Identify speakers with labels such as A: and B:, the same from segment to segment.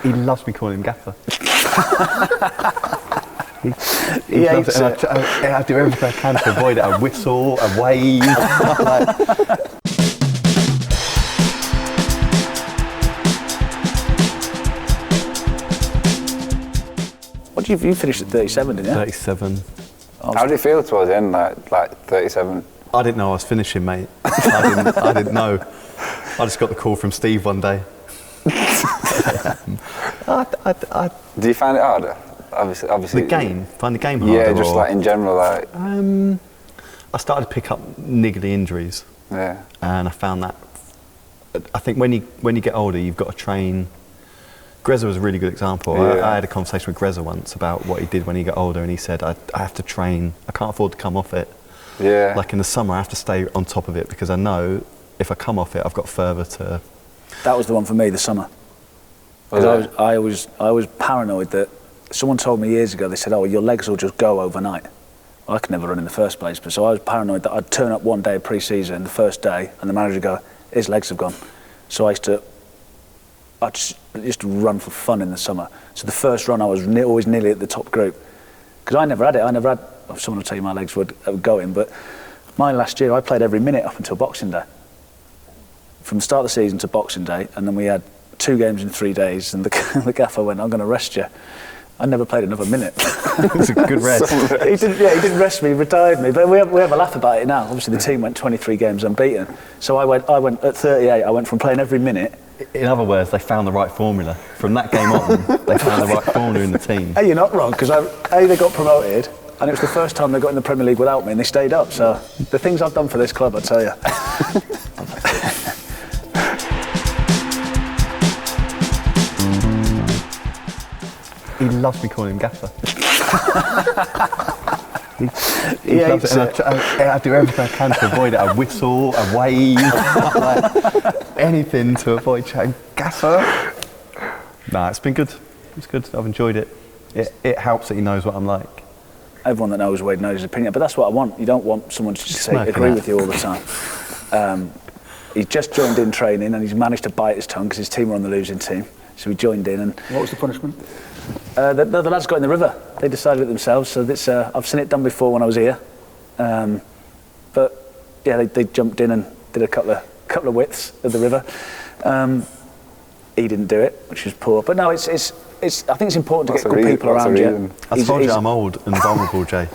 A: He loves me calling him Gaffer. he
B: hates
A: loves it. I do everything I can to avoid it. I whistle, I wave.
B: What did you finished at 37, didn't you?
A: 37.
C: How did it feel towards the end, like 37?
A: I didn't know I was finishing, mate. I didn't know. I just got the call from Steve one day.
C: Do you find it harder? Obviously.
A: The game? Find the game harder?
C: Yeah, just like in general, like.
A: I started to pick up niggly injuries.
C: Yeah.
A: And I found that. I think when you get older, you've got to train. Greza was a really good example.
C: Yeah.
A: I had a conversation with Greza once about what he did when he got older, and he said, I have to train. I can't afford to come off it.
C: Yeah.
A: Like in the summer, I have to stay on top of it because I know if I come off it, I've got further to.
B: That was the one for me, the summer. Because I was paranoid that someone told me years ago. They said, "Oh, your legs will just go overnight." Well, I could never run in the first place, but so I was paranoid that I'd turn up one day of pre-season, the first day, and the manager would go, "His legs have gone." So I just run for fun in the summer. So the first run, I was always nearly at the top group because I never had it. Someone will tell you my legs were going, but my last year I played every minute up until Boxing Day. From the start of the season to Boxing Day, and then we had 2 games in 3 days, and the gaffer went, "I'm going to rest you." I never played another minute.
A: It was a good rest.
B: He didn't rest me, he retired me. But we have a laugh about it now. Obviously the team went 23 games unbeaten. So I went at 38, I went from playing every minute.
A: In other words, they found the right formula. From that game on, they found the right formula in the team.
B: Hey, you're not wrong, because they got promoted, and it was the first time they got in the Premier League without me, and they stayed up. So the things I've done for this club, I tell you.
A: He loves me calling him Gaffer.
B: He
A: loves it. And I do everything I can to avoid it. I whistle, I wave, like, anything to avoid chatting Gaffer. Nah, it's been good. It's good. I've enjoyed it. It helps that he knows what I'm like.
B: Everyone that knows Wade knows his opinion, but that's what I want. You don't want someone to just agree with you all the time. He's just joined in training and he's managed to bite his tongue because his team were on the losing team. So he joined in. And
D: what was the punishment?
B: The lads got in the river. They decided it themselves. So this, I've seen it done before when I was here. But yeah, they jumped in and did a couple of widths of the river. He didn't do it, which was poor. But no, it's. I think it's important to get good people around you.
A: I told you I'm old and vulnerable, Jay.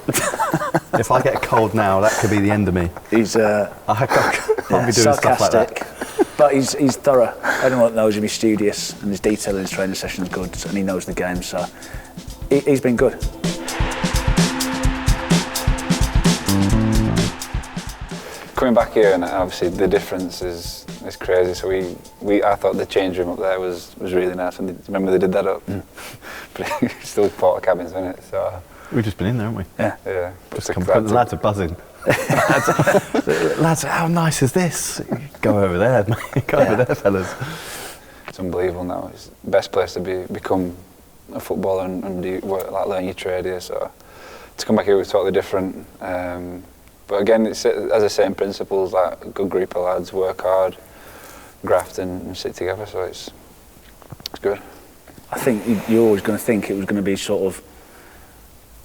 A: If I get cold now, that could be the end of me.
B: He's
A: I can't be doing stuff like that.
B: But he's thorough. Anyone that knows him, he's studious, and his detail in his training session is good, and he knows the game. So he's been good.
C: Coming back here, and obviously the difference is crazy. So I thought the change room up there was really nice. And remember they did that up, but it's still porta cabins, isn't it? So
A: we've just been in there, haven't we?
B: Yeah.
C: Yeah.
A: The lads are buzzing. lads, how nice is this? Go over there, mate. Go over there, fellas.
C: It's unbelievable now. It's the best place to become a footballer and do work, like learn your trade here. So to come back here was totally different. But again, it has the same principles, like a good group of lads, work hard, graft and sit together, so it's good.
B: I think you're always going to think it was going to be sort of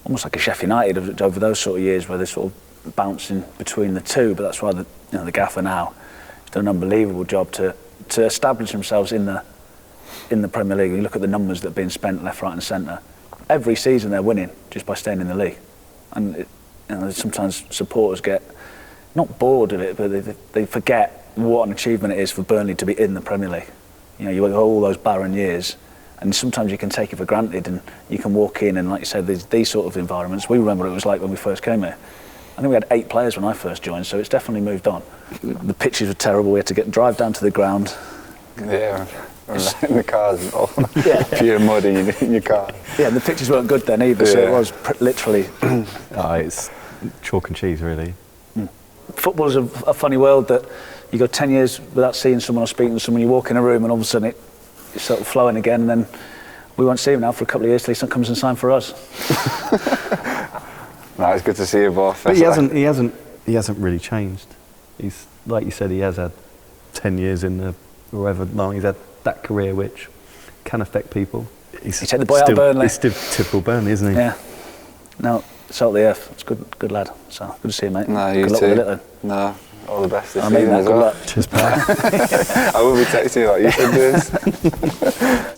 B: almost like a Sheffield United over those sort of years where they're sort of bouncing between the two, but that's why the gaffer now has done an unbelievable job to establish themselves in the Premier League. You look at the numbers that are being spent left, right and centre. Every season they're winning just by staying in the league. And sometimes supporters get not bored of it, but they forget what an achievement it is for Burnley to be in the Premier League. You know, you have all those barren years, and sometimes you can take it for granted, and you can walk in and, like you said, these sort of environments. We remember what it was like when we first came here. I think we had 8 players when I first joined, so it's definitely moved on. The pitches were terrible. We had to drive down to the ground.
C: Yeah, in the cars and all. Yeah. Pure mud in your car.
B: Yeah, and the pitches weren't good then either, so it was literally.
A: It's chalk and cheese, really.
B: Football's a funny world that you go 10 years without seeing someone or speaking to someone. You walk in a room and all of a sudden it's sort of flowing again, and then we won't see him now for a couple of years till he comes and signs for us.
C: No, it's good to see you both.
A: But he hasn't really changed. He's, like you said, he has had 10 years in the however long he's had that career, which can affect people.
B: You take the boy out of Burnley.
A: He's still typical Burnley, isn't he?
B: Yeah. No, salt of the earth. It's good lad. So good to see you, mate.
C: No, you
B: good luck
C: too.
B: with it then.
C: No, all the best this
B: I mean
C: season
B: that.
C: as
B: Good
C: well.
B: luck.
A: Cheers, pal.
C: I will be texting you like you should do this.